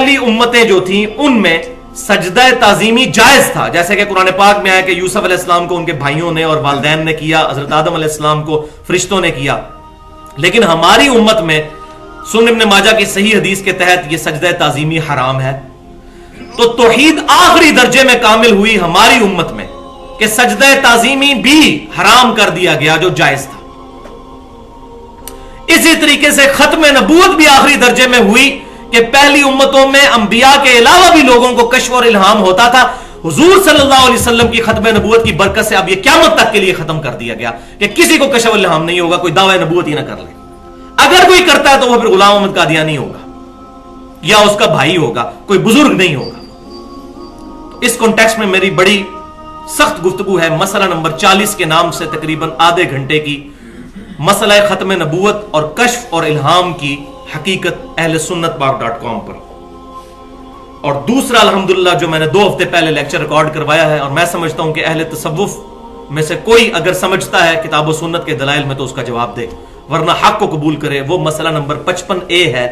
پہلی امتیں جو تھیں ان میں سجدہ تعظیمی جائز تھا، جیسے کہ قرآن پاک میں آیا کہ یوسف علیہ السلام کو ان کے بھائیوں نے اور والدین نے کیا، حضرت آدم علیہ السلام کو فرشتوں نے کیا. لیکن ہماری امت میں سنن ابن ماجہ کی صحیح حدیث کے تحت یہ سجدہ تعظیمی حرام ہے. تو توحید آخری درجے میں کامل ہوئی ہماری امت میں کہ سجدہ تعظیمی بھی حرام کر دیا گیا جو جائز تھا. اسی طریقے سے ختم نبوت بھی آخری درجے میں ہوئی کہ پہلی امتوں میں انبیاء کے علاوہ بھی لوگوں کو کشف اور الہام ہوتا تھا. حضور صلی اللہ علیہ وسلم کی ختم نبوت کی برکت سے اب یہ قیامت تک کے لیے ختم کر دیا گیا کہ کسی کو کشف اور الہام نہیں ہوگا، کوئی دعوی نبوت ہی نہ کر لے. اگر کوئی کرتا ہے تو وہ پھر غلام احمد قادیانی ہوگا یا اس کا بھائی ہوگا، کوئی بزرگ نہیں ہوگا. اس کانٹیکسٹ میں میری بڑی سخت گفتگو ہے مسئلہ نمبر 40 کے نام سے تقریباً آدھے گھنٹے کی، مسئلہ ختم نبوت اور کشف اور الہام کی حقیقت اہل سنت پاک.com پر. اور دوسرا الحمدللہ جو میں نے 2 ہفتے پہلے لیکچر ریکارڈ کروایا ہے، اور میں سمجھتا ہوں کہ اہل تصوف میں سے کوئی اگر سمجھتا ہے کتاب و سنت کے دلائل میں تو اس کا جواب دے، ورنہ حق کو قبول کرے. وہ مسئلہ نمبر 55A ہے،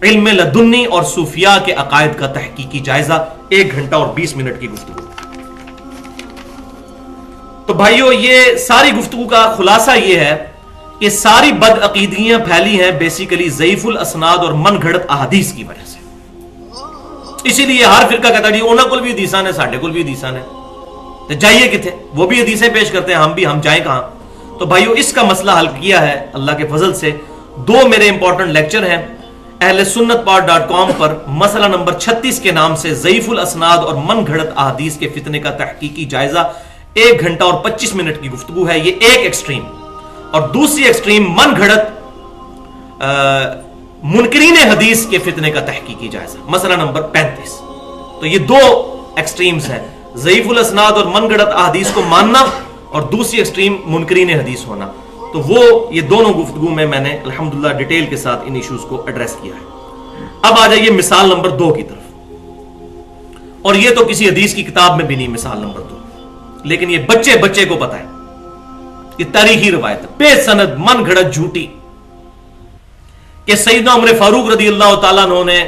علم لدنی اور صوفیاء کے عقائد کا تحقیقی جائزہ، 1 گھنٹہ اور 20 منٹ کی گفتگو. تو بھائیو یہ ساری گفتگو کا خلاصہ یہ ہے کہ ساری بد عقیدگیاں پھیلی ہیں بیسیکلی ضعیف الاسناد اور من گھڑت احادیث کی وجہ سے. اسی لیے ہر فرقہ کہتا ہے جی انہاں کول بھی حدیثاں نے، ساڈے کول بھی حدیثاں نے، تو جائیے کتنے؟ وہ بھی حدیثیں پیش کرتے ہیں، ہم جائیں کہاں؟ تو بھائیو اس کا مسئلہ حل کیا ہے اللہ کے فضل سے. 2 میرے امپورٹنٹ لیکچر ہیں اہل سنت پاک.com پر، مسئلہ نمبر 36 کے نام سے ضعیف الاسناد اور من گھڑت احادیث کے فتنے کا تحقیقی جائزہ، 1 گھنٹہ اور 25 منٹ کی گفتگو ہے. یہ ایک ایکسٹریم، اور دوسری ایکسٹریم من گھڑت منکرین حدیث کے فتنے کا تحقیقی جائزہ، مسئلہ نمبر 35. تو یہ 2 ایکسٹریمز ہیں، ضعیف الاسناد اور من گھڑت احادیث کو ماننا اور دوسری ایکسٹریم منکرین حدیث ہونا. تو وہ یہ دونوں گفتگو میں نے الحمدللہ ڈیٹیل کے ساتھ ان ایشوز کو ایڈریس کیا ہے. اب آ جائیے مثال نمبر 2 کی طرف، اور یہ تو کسی حدیث کی کتاب میں بھی نہیں مثال نمبر 2، لیکن یہ بچے کو پتا ہے. یہ تاریخی روایت بے سند من گھڑت جھوٹی کہ سیدنا عمر فاروق رضی اللہ تعالیٰ عنہ نے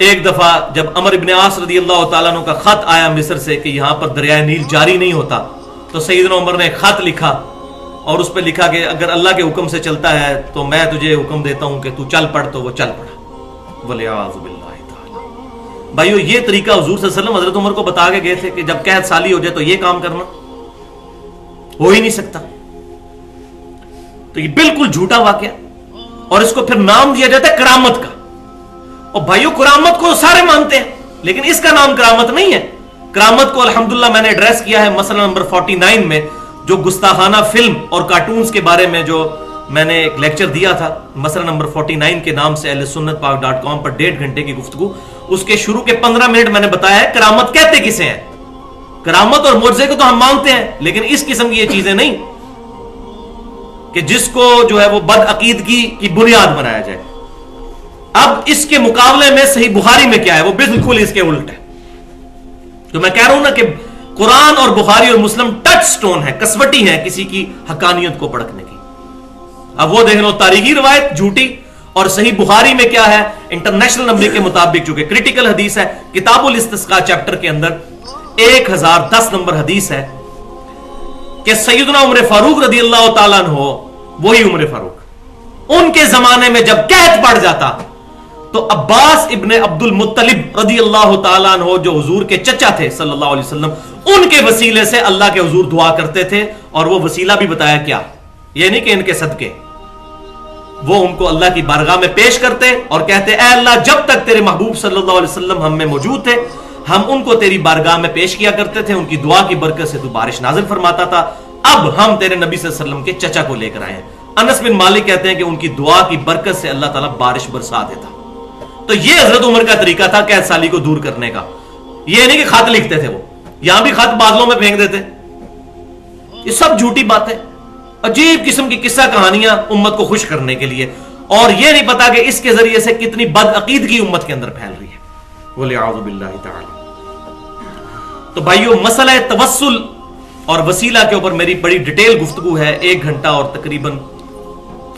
ایک دفعہ جب عمر ابن عاص رضی اللہ تعالیٰ عنہ کا خط آیا مصر سے کہ یہاں پر دریائے نیل جاری نہیں ہوتا، تو سیدنا عمر نے خط لکھا اور اس پہ لکھا کہ اگر اللہ کے حکم سے چلتا ہے تو میں تجھے حکم دیتا ہوں کہ تو چل پڑ. تو وہ چل پڑا، ولیعاذ باللہ تعالی. بھائیو یہ طریقہ حضور صلی اللہ علیہ وسلم حضرت عمر کو بتا کے گئے تھے کہ جب قحط سالی ہو جائے تو یہ کام کرنا، ہو ہی نہیں سکتا. تو یہ بالکل جھوٹا واقعہ، اور اس کو پھر نام دیا جاتا ہے کرامت کا. اور بھائیو کرامت کو سارے مانتے ہیں، لیکن اس کا نام کرامت نہیں ہے. کرامت کو الحمدللہ میں نے ایڈریس کیا ہے مسئلہ نمبر 49 میں، جو گستاخانہ فلم اور کارٹونز کے بارے میں جو میں نے ایک لیکچر دیا تھا، مسئلہ نمبر 49 کے نام سے اہل سنت پاک.com پر 1.5 گھنٹے کی گفتگو. اس کے شروع کے 15 منٹ میں نے بتایا ہے کرامت کہتے کسے ہیں. کرامت اور معجزے کو تو ہم مانتے ہیں، لیکن اس قسم کی یہ چیزیں نہیں کہ جس کو جو ہے وہ بد عقیدگی کی بنیاد بنایا جائے. اب اس کے مقابلے میں صحیح بخاری میں کیا ہے، وہ بالکل اس کے الٹ ہے. تو میں کہہ رہا ہوں نا کہ قرآن اور بخاری اور مسلم ٹچ سٹون ہے، کسوٹی ہے کسی کی حقانیت کو پرکھنے کی. اب وہ دیکھ لو تاریخی روایت جھوٹی، اور صحیح بخاری میں کیا ہے انٹرنیشنل نمبر کے مطابق، چونکہ کریٹیکل حدیث ہے، کتاب الاستسقاء چیپٹر کے اندر 1010 نمبر حدیث ہے کہ سیدنا عمر فاروق رضی اللہ تعالیٰ عنہ، وہی عمر فاروق، ان کے زمانے میں جب قحط پڑ جاتا تو عباس ابن عبد المطلب رضی اللہ تعالیٰ عنہ جو حضور کے چچا تھے صلی اللہ علیہ وسلم، ان کے وسیلے سے اللہ کے حضور دعا کرتے تھے. اور وہ وسیلہ بھی بتایا کیا، یہ نہیں کہ ان کے صدقے، وہ ان کو اللہ کی بارگاہ میں پیش کرتے اور کہتے اے اللہ جب تک تیرے محبوب صلی اللہ علیہ وسلم ہم میں موجود تھے ہم ان کو تیری بارگاہ میں پیش کیا کرتے تھے، ان کی دعا کی برکت سے تو بارش نازل فرماتا تھا. اب ہم تیرے نبی صلی اللہ علیہ وسلم کے چچا کو لے کر آئے ہیں. انس بن مالک کہتے ہیں کہ ان کی دعا کی برکت سے اللہ تعالیٰ بارش برسا دیتا. تو یہ حضرت عمر کا طریقہ تھا قحط سالی کو دور کرنے کا. یہ نہیں کہ خط لکھتے تھے، وہ یہاں بھی خط بادلوں میں پھینک دیتے. یہ سب جھوٹی باتیں، عجیب قسم کی قصہ کہانیاں امت کو خوش کرنے کے لیے، اور یہ نہیں پتا کہ اس کے ذریعے سے کتنی بد عقیدگی امت کے اندر پھیل رہی ہے. وَلِعَوْذُ بِاللَّهِ تَعَالَى. تو بھائیو مسئلہ توسل اور وسیلہ کے اوپر میری بڑی ڈیٹیل گفتگو ہے، 1 گھنٹہ اور تقریباً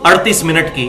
38 منٹ کی.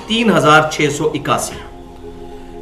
3681,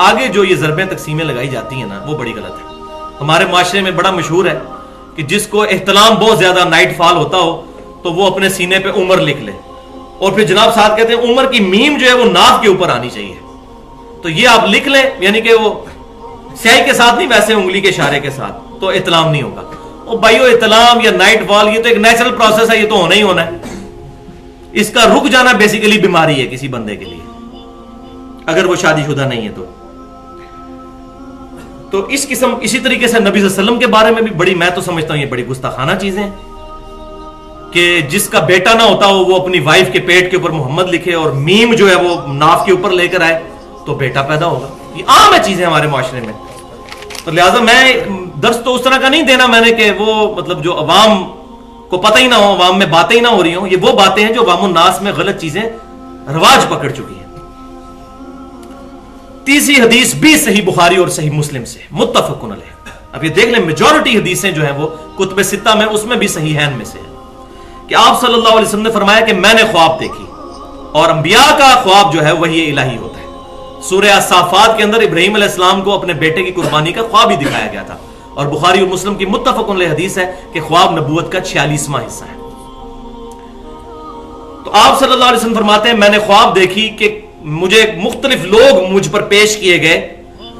آگے جو یہ ضربیں تقسیمیں لگائی جاتی ہیں نا وہ بڑی غلط ہے. ہمارے معاشرے میں بڑا مشہور ہے کہ جس کو احتلام بہت زیادہ نائٹ فال ہوتا ہو تو وہ اپنے سینے پہ عمر لکھ لے, اور پھر جناب صاحب کہتے ہیں عمر کی میم جو ہے وہ ناف کے اوپر آنی چاہیے. تو یہ آپ لکھ لیں, یعنی کہ وہ سیاہی کے ساتھ نہیں, ویسے انگلی کے اشارے کے ساتھ, تو احتلام نہیں ہوگا. اور بھائیو احتلام یا نائٹ فال یہ تو ایک نیچرل پروسیس ہے, یہ تو ہونا ہی ہونا ہے. اس کا رک جانا بیسیکلی بیماری ہے کسی بندے کے لیے, اگر وہ شادی شدہ نہیں ہے تو اس قسم. اسی طریقے سے نبی صلی اللہ علیہ وسلم کے بارے میں بھی بڑی, میں تو سمجھتا ہوں یہ بڑی گستاخانہ چیزیں ہیں کہ جس کا بیٹا نہ ہوتا ہو وہ اپنی وائف کے پیٹ کے اوپر محمد لکھے اور میم جو ہے وہ ناف کے اوپر لے کر آئے تو بیٹا پیدا ہوگا. یہ عام ہے چیزیں ہمارے معاشرے میں. تو لہٰذا میں درس تو اس طرح کا نہیں دینا میں نے کہ وہ مطلب جو عوام کو پتہ ہی نہ ہو, عوام میں باتیں ہی نہ ہو رہی ہوں. یہ وہ باتیں ہیں جو عوام الناس میں غلط چیزیں رواج پکڑ چکی ہیں. تیسری حدیث بھی صحیح بخاری اور صحیح مسلم سے متفق علیہ. اب یہ دیکھ لیں میجورٹی حدیثیں جو ہیں وہ کتب ستہ میں, اس میں بھی صحیحین میں سے ہے کہ آپ صلی اللہ علیہ وسلم نے فرمایا کہ میں نے خواب دیکھی, اور انبیاء کا خواب جو ہے وہی الہی ہوتا ہے. سورہ الصافات کے اندر ابراہیم علیہ السلام کو اپنے بیٹے کی قربانی کا خواب ہی دکھایا گیا تھا, اور بخاری اور مسلم کی متفق علیہ حدیث ہے کہ خواب نبوت کا 46واں حصہ ہے. تو آپ صلی اللہ علیہ وسلم فرماتے ہیں میں نے خواب دیکھی کہ مجھے مختلف لوگ مجھ پر پیش کیے گئے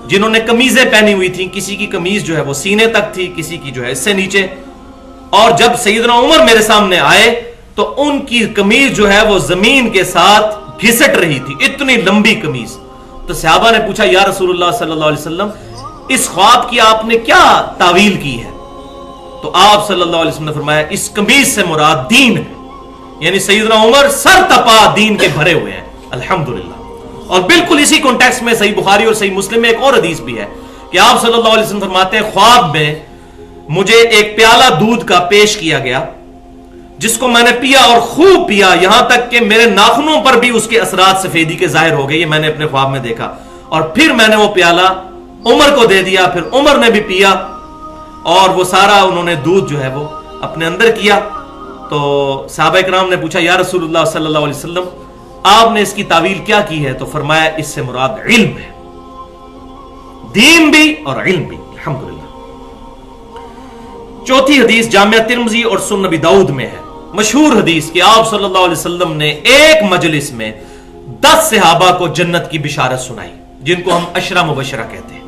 جنہوں نے قمیضیں پہنی ہوئی تھیں. کسی کی قمیض جو ہے وہ سینے تک تھی, کسی کی جو ہے اس سے نیچے. اور جب سیدنا عمر میرے سامنے آئے تو ان کی قمیض جو ہے وہ زمین کے ساتھ گھسٹ رہی تھی, اتنی لمبی قمیض. تو صحابہ نے پوچھا یا رسول اللہ صلی اللہ علیہ وسلم اس خواب کی آپ نے کیا تعویل کی ہے؟ تو آپ صلی اللہ علیہ وسلم نے فرمایا اس قمیض سے مراد دین ہے, یعنی سیدنا عمر سر تپا دین کے بھرے ہوئے ہیں الحمدللہ. اور بالکل اسی کانٹیکسٹ میں صحیح بخاری اور صحیح مسلم میں ایک اور حدیث بھی ہے کہ آپ صلی اللہ علیہ وسلم فرماتے ہیں خواب میں مجھے ایک پیالہ دودھ کا پیش کیا گیا جس کو میں نے پیا اور خوب پیا, یہاں تک کہ میرے ناخنوں پر بھی اس کے اثرات سفیدی کے ظاہر ہو گئے. یہ میں نے اپنے خواب میں دیکھا. اور پھر میں نے وہ پیالہ عمر کو دے دیا, پھر عمر نے بھی پیا, اور وہ سارا انہوں نے دودھ جو ہے وہ اپنے اندر کیا. تو صحابہ کرام نے پوچھا یا رسول اللہ صلی اللہ علیہ وسلم آپ نے اس کی تعویل کیا کی ہے؟ تو فرمایا اس سے مراد علم ہے, دین بھی اور علم بھی الحمدللہ. چوتھی حدیث جامعہ ترمذی اور سنن نبی داؤد میں ہے, مشہور حدیث کہ آپ صلی اللہ علیہ وسلم نے ایک مجلس میں 10 صحابہ کو جنت کی بشارت سنائی جن کو ہم عشرہ مبشرہ کہتے ہیں.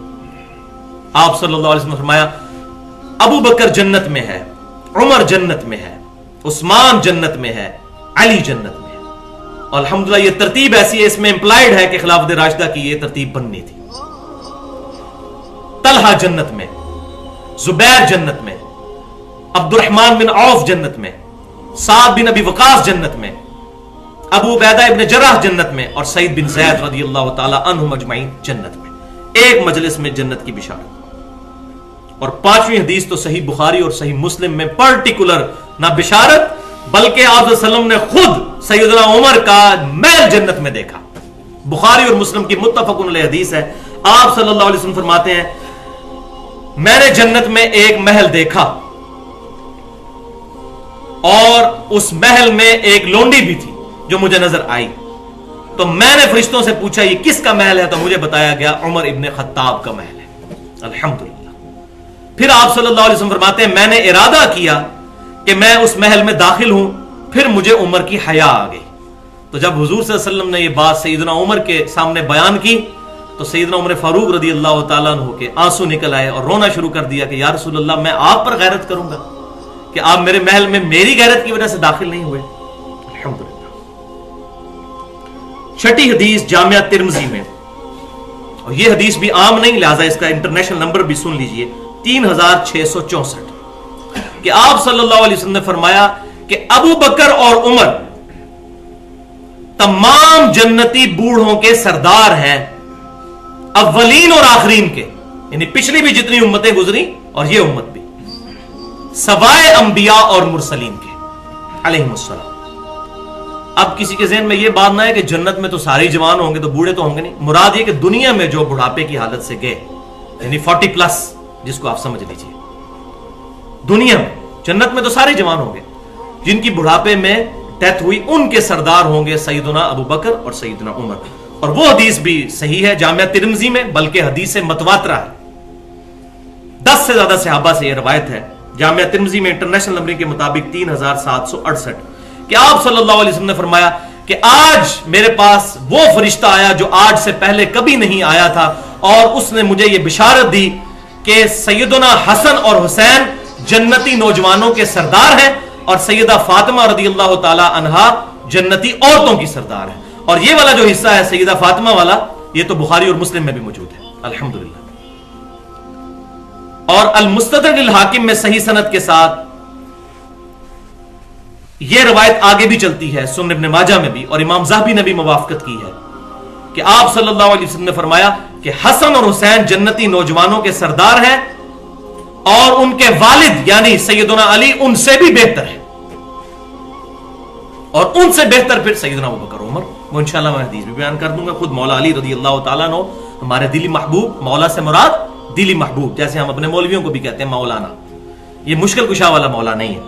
آپ صلی اللہ علیہ وسلم نے فرمایا ابو بکر جنت میں ہے, عمر جنت میں ہے, عثمان جنت میں ہے, علی جنت میں ہے. اور الحمدللہ یہ ترتیب ایسی ہے, اس میں امپلائیڈ ہے کہ خلافت راشدہ کی یہ ترتیب بننی تھی. طلحہ جنت میں, زبیر جنت میں, عبد الرحمن بن عوف جنت میں, سعد بن ابی وقاص جنت میں, ابو عبیدہ ابن جراح جنت میں, اور سعید بن زید رضی اللہ تعالی عنہم اجمعین جنت میں. ایک مجلس میں جنت کی بشارت. اور پانچویں حدیث تو صحیح بخاری اور صحیح مسلم میں پرٹیکولر نہ بشارت بلکہ آپ صلی اللہ علیہ وسلم نے خود سیدنا عمر کا محل جنت میں دیکھا. بخاری اور مسلم کی متفق علیہ حدیث ہے. آپ صلی اللہ علیہ وسلم فرماتے ہیں میں نے جنت میں ایک محل دیکھا اور اس محل میں ایک لونڈی بھی تھی جو مجھے نظر آئی. تو میں نے فرشتوں سے پوچھا یہ کس کا محل ہے؟ تو مجھے بتایا گیا عمر ابن خطاب کا محل ہے الحمدللہ. پھر آپ صلی اللہ علیہ وسلم فرماتے ہیں میں نے ارادہ کیا کہ میں اس محل میں داخل ہوں, پھر مجھے عمر کی حیا آ گئی. تو جب حضور صلی اللہ علیہ وسلم نے یہ بات سیدنا عمر کے سامنے بیان کی تو سیدنا عمر فاروق رضی اللہ تعالیٰ عنہ کے آنسو نکل آئے اور رونا شروع کر دیا کہ یا رسول اللہ میں آپ پر غیرت کروں گا کہ آپ میرے محل میں میری غیرت کی وجہ سے داخل نہیں ہوئے. الحمدللہ. چھٹی حدیث جامعہ ترمذی میں, اور یہ حدیث بھی عام نہیں لہذا اس کا انٹرنیشنل نمبر بھی سن لیجئے, 3664, کہ آپ صلی اللہ علیہ وسلم نے فرمایا کہ ابو بکر اور عمر تمام جنتی بوڑھوں کے سردار ہیں, اولین اور آخرین کے, یعنی پچھلی بھی جتنی امتیں گزری اور یہ امت بھی, سوائے انبیاء اور مرسلین کے علیہم السلام. اب کسی کے ذہن میں یہ بات نہ ہے کہ جنت میں تو سارے جوان ہوں گے تو بوڑھے تو ہوں گے نہیں. مراد یہ کہ دنیا میں جو بڑھاپے کی حالت سے گئے یعنی 40+ جس کو آپ سمجھ لیجئے, دنیا میں جنت میں تو سارے جوان ہوں گے, جن کی بڑھاپے میں ڈیتھ ہوئی ان کے سردار ہوں گے سیدنا ابو بکر اور سیدنا عمر. اور وہ حدیث بھی صحیح ہے جامعہ ترمذی میں، بلکہ حدیث متواترہ ہے، 10 سے زیادہ صحابہ سے یہ روایت ہے جامعہ ترمذی میں انٹرنیشنل نمبرنگ کے مطابق 3768 کہ آپ صلی اللہ علیہ وسلم نے فرمایا کہ آج میرے پاس وہ فرشتہ آیا جو آج سے پہلے کبھی نہیں آیا تھا، اور اس نے مجھے یہ بشارت دی کہ سیدنا حسن اور حسین جنتی نوجوانوں کے سردار ہیں، اور سیدہ فاطمہ رضی اللہ تعالی عنہا جنتی عورتوں کی سردار ہیں۔ اور یہ والا جو حصہ ہے سیدہ فاطمہ والا، یہ تو بخاری اور مسلم میں بھی موجود ہے الحمدللہ۔ اور المستدرک للحاکم میں صحیح سند کے ساتھ یہ روایت آگے بھی چلتی ہے، سنن ابن ماجہ میں بھی، اور امام ذہبی نے بھی موافقت کی ہے کہ آپ صلی اللہ علیہ وسلم نے فرمایا کہ حسن اور حسین جنتی نوجوانوں کے سردار ہیں، اور ان کے والد یعنی سیدنا علی ان سے بھی بہتر ہے، اور ان سے بہتر پھر سیدنا ابوبکر عمر۔ وہ انشاءاللہ میں حدیث بھی بیان کر دوں گا۔ خود مولا علی رضی اللہ تعالیٰ عنہ ہمارے دلی محبوب، مولا سے مراد دلی محبوب، جیسے ہم اپنے مولویوں کو بھی کہتے ہیں مولانا، یہ مشکل کشا والا مولا نہیں ہے۔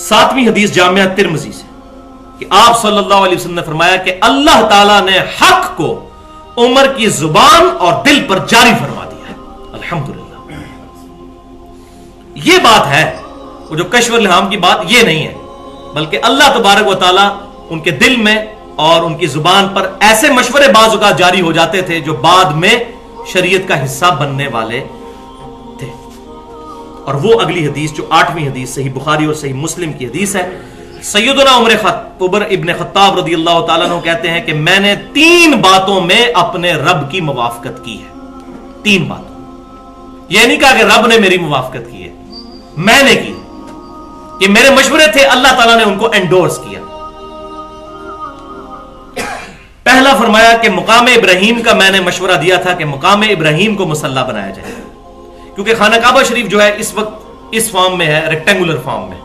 7ویں حدیث جامعہ ترمذی سے کہ آپ صلی اللہ علیہ وسلم نے فرمایا کہ اللہ تعالیٰ نے حق کو عمر کی زبان اور دل پر جاری فرما دیا ہے الحمدللہ۔ یہ بات ہے، وہ جو کشف الہام کی بات یہ نہیں ہے، بلکہ اللہ تبارک و تعالیٰ ان کے دل میں اور ان کی زبان پر ایسے مشورے بعض اوقات جاری ہو جاتے تھے جو بعد میں شریعت کا حصہ بننے والے تھے۔ اور وہ اگلی حدیث جو 8ویں حدیث صحیح بخاری اور صحیح مسلم کی حدیث ہے، سیدنا عمر ابن خطاب رضی اللہ تعالیٰ عنہ کہتے ہیں کہ میں نے 3 باتوں میں اپنے رب کی موافقت کی ہے۔ 3 باتوں، یہ نہیں کہا کہ رب نے میری موافقت کی ہے، میں نے کی، کہ میرے مشورے تھے، اللہ تعالیٰ نے ان کو انڈورس کیا۔ پہلا فرمایا کہ مقام ابراہیم کا میں نے مشورہ دیا تھا کہ مقام ابراہیم کو مصلی بنایا جائے، کیونکہ خانہ کعبہ شریف جو ہے اس وقت اس فارم میں ہے، ریکٹینگولر فارم میں،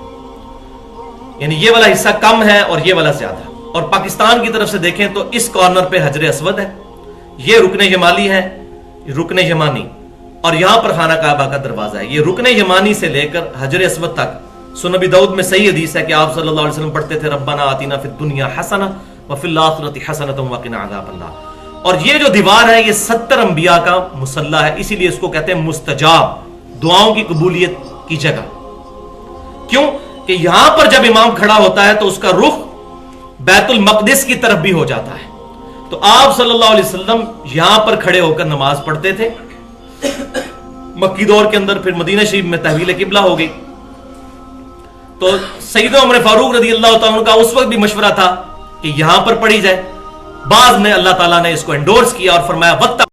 یعنی یہ والا حصہ کم ہے اور یہ والا زیادہ۔ اور پاکستان کی طرف سے دیکھیں تو اس کارنر پہ حجر اسود ہے، یہ رکن یمانی ہے، رکن یمانی، اور یہاں پر خانہ کعبہ کا دروازہ ہے۔ یہ رکن یمانی سے لے کر حجر اسود تک سنن ابی داؤد میں صحیح حدیث ہے کہ آپ صلی اللہ علیہ وسلم پڑھتے تھے ربنا آتنا فی الدنیا حسنہ وفی الآخرۃ حسنۃ وقنا عذاب النار۔ اور یہ جو دیوار ہے یہ 70 انبیاء کا مصلی ہے، اسی لیے اس کو کہتے ہیں مستجاب، دعاؤں کی قبولیت کی جگہ۔ کیوں کہ یہاں پر جب امام کھڑا ہوتا ہے تو اس کا رخ بیت المقدس کی طرف بھی ہو جاتا ہے، تو آپ صلی اللہ علیہ وسلم یہاں پر کھڑے ہو کر نماز پڑھتے تھے۔ مکی دور کے اندر پھر مدینہ شریف میں تحویل قبلہ ہو گئی، تو سیدنا عمر فاروق رضی اللہ تعالیٰ عنہ کا اس وقت بھی مشورہ تھا کہ یہاں پر پڑھی جائے، بعض میں اللہ تعالیٰ نے اس کو انڈورس کیا اور فرمایا وقت